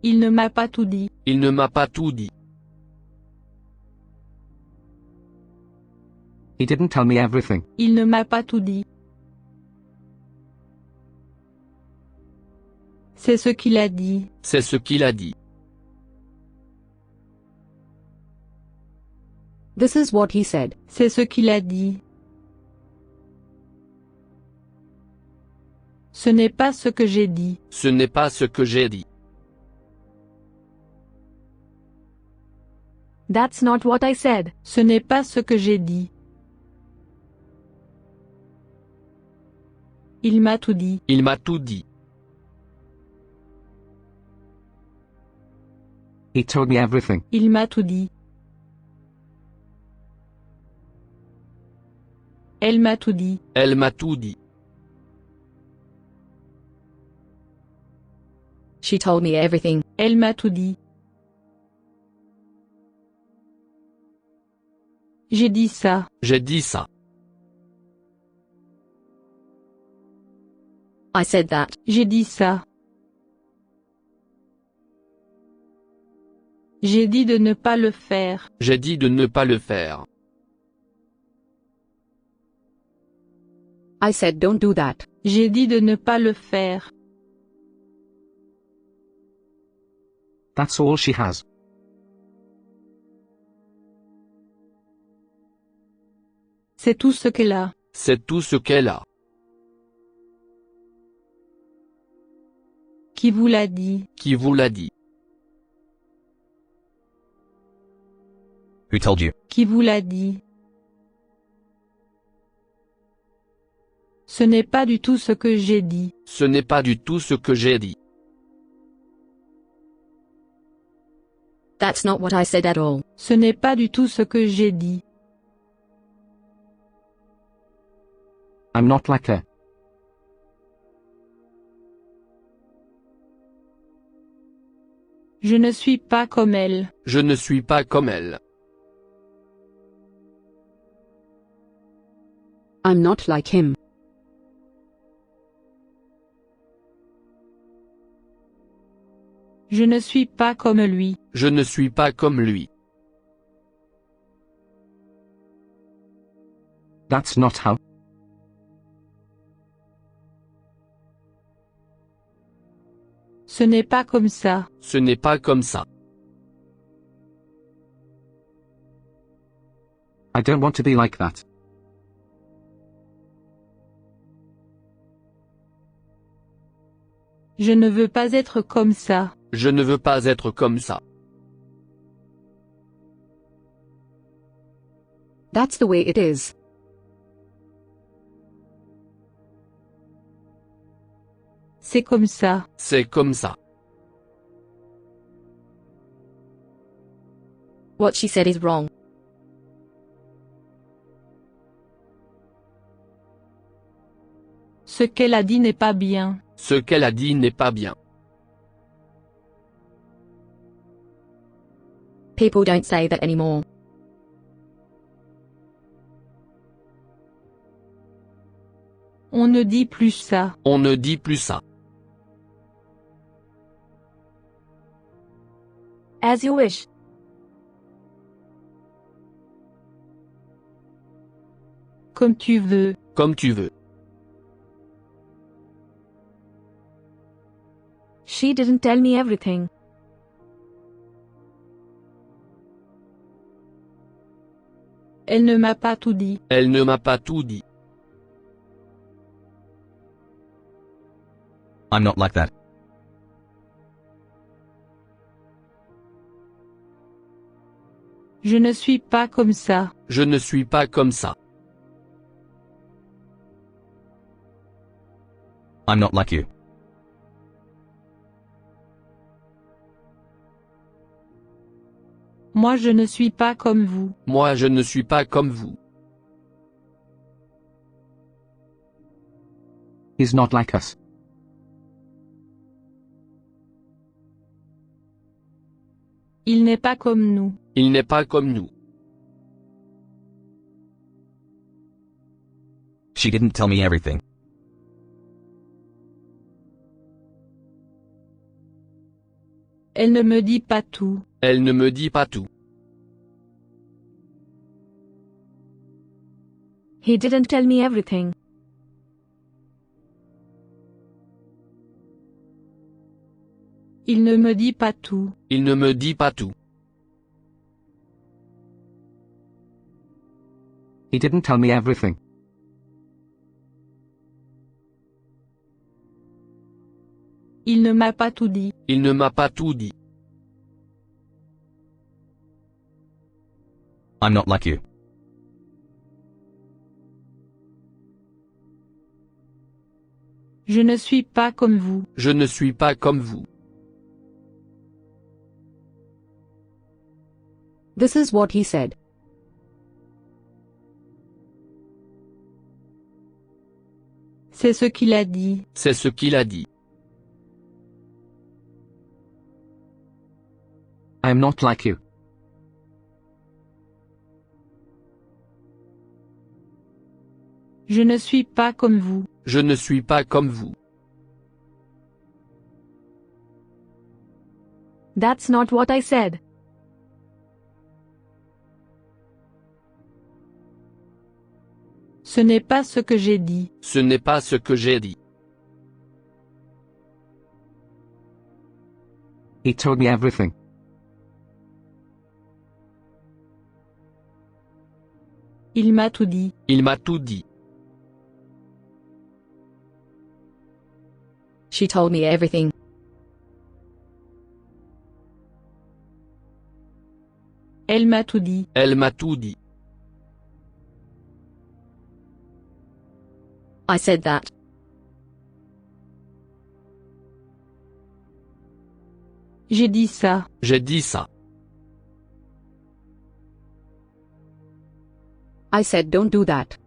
Il ne m'a pas tout dit. Il ne m'a pas tout dit. He didn't tell me everything. Il ne m'a pas tout dit. C'est ce qu'il a dit. C'est ce qu'il a dit. This is what he said. C'est ce qu'il a dit. Ce n'est pas ce que j'ai dit. Ce n'est pas ce que j'ai dit. That's not what I said. Ce n'est pas ce que j'ai dit. Il m'a tout dit. Il m'a tout dit. He told me everything. Il m'a tout dit. Elle m'a tout dit. Elle m'a tout dit. She told me everything. Elle m'a tout dit. J'ai dit ça. J'ai dit ça. I said that. J'ai dit ça. J'ai dit de ne pas le faire. J'ai dit de ne pas le faire. I said don't do that. J'ai dit de ne pas le faire. That's all she has. C'est tout ce qu'elle a. C'est tout ce qu'elle a. Qui vous l'a dit? Qui vous l'a dit? Who told you? Qui vous l'a dit? Ce n'est pas du tout ce que j'ai dit. Ce n'est pas du tout ce que j'ai dit. That's not what I said at all. Ce n'est pas du tout ce que j'ai dit. I'm not like her. Je ne suis pas comme elle. Je ne suis pas comme elle. I'm not like him. Je ne suis pas comme lui. Je ne suis pas comme lui. That's not how. Ce n'est pas comme ça. Ce n'est pas comme ça. I don't want to be like that. Je ne veux pas être comme ça. Je ne veux pas être comme ça. That's the way it is. C'est comme ça. C'est comme ça. What she said is wrong. Ce qu'elle a dit n'est pas bien. Ce qu'elle a dit n'est pas bien. People don't say that anymore. On ne dit plus ça. On ne dit plus ça. As you wish. Comme tu veux. Comme tu veux. She didn't tell me everything. Elle ne m'a pas tout dit. Elle ne m'a pas tout dit. I'm not like that. Je ne suis pas comme ça. Je ne suis pas comme ça. I'm not like you. Moi je ne suis pas comme vous. Moi je ne suis pas comme vous. He's not like us. Il n'est pas comme nous. Il n'est pas comme nous. She didn't tell me everything. Elle ne me dit pas tout. Elle ne me dit pas tout. He didn't tell me everything. Il ne me dit pas tout. Il ne me dit pas tout. He didn't tell me everything. Il ne m'a pas tout dit. Il ne m'a pas tout dit. I'm not like you. Je ne suis pas comme vous. Je ne suis pas comme vous. This is what he said. C'est ce qu'il a dit. C'est ce qu'il a dit. I am not like you. Je ne suis pas comme vous. Je ne suis pas comme vous. That's not what I said. Ce n'est pas ce que j'ai dit. Ce n'est pas ce que j'ai dit. He told me everything. Il m'a tout dit. Il m'a tout dit. She told me everything. Elle m'a tout dit. Elle m'a tout dit. I said that. J'ai dit ça. J'ai dit ça. I said don't do that.